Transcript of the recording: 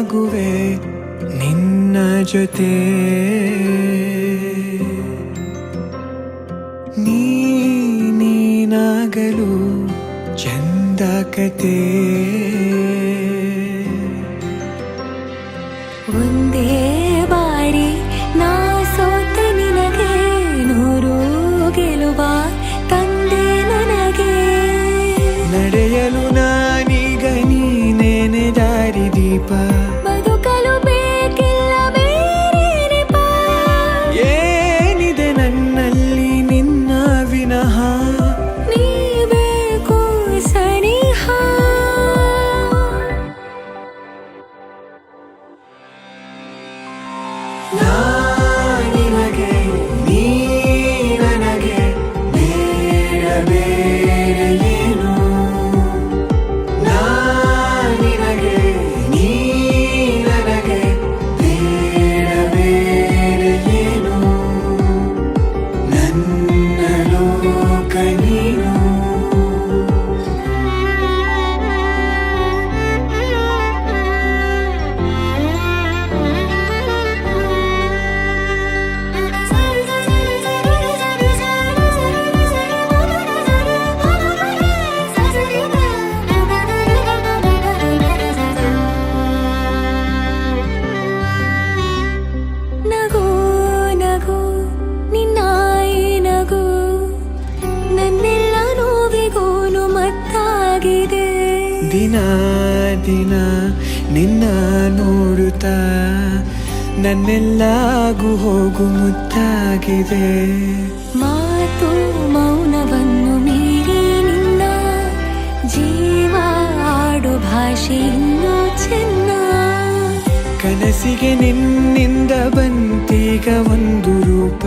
ನಾನಾಗುವೆ ನಿನ್ನ ಜೊತೆ ನೀನಾಗಲು ಚಂದ ಕತೆ ಒಂದೇ ಬಾರಿ ನಾ ಸೋತ ನಿನಗೆ ನೂರು ಗೆಲುವ ತಂದೆ ನನಗೆ ನಡೆಯಲು ನಾನೀಗ ನೀನೇನೆ ದಾರಿ ದೀಪ ಬದುಕಲು ಬೇಕಿಲ್ಲ ಬೇರೆ ನೆಪ ಏನಿದೆ ನನ್ನಲ್ಲಿ ನಿನ್ನ ವಿನಃ ನೀ ಬೇಕು ಸನಿಹ ನಿನಗೆ ನೀ ನನಗೆ ಬೇಡ ಬೇರೆ ಏನು ನಿನಗೆ ನೀ ನನಗೆ ಬೇಡ ಬೇರೆ ಏನು ನನ್ನ ಲೋಕ ನೀನು ನಗು ನಗು ನಿನ್ನಾಯಿ ನಗು ನನ್ನೆಲ್ಲ ನೋವಿಗೋನು ಮತ್ತಾಗಿದೆ ದಿನ ದಿನ ನಿನ್ನ ನೋಡುತ್ತಾ ನನ್ನೆಲ್ಲಾಗು ಹೋಗು ಮುತ್ತಾಗಿದೆ ಮಾತು ಮೌನವನ್ನು ಮೀರಿ ನಿನ್ನ ಜೀವ ಆಡೋ ಭಾಷೆ ಇನ್ನೂ ಚೆನ್ನ ಕನಸಿಗೆ ನಿನ್ನಿಂದ ಬಂತೀಗ ಒಂದು ರೂಪ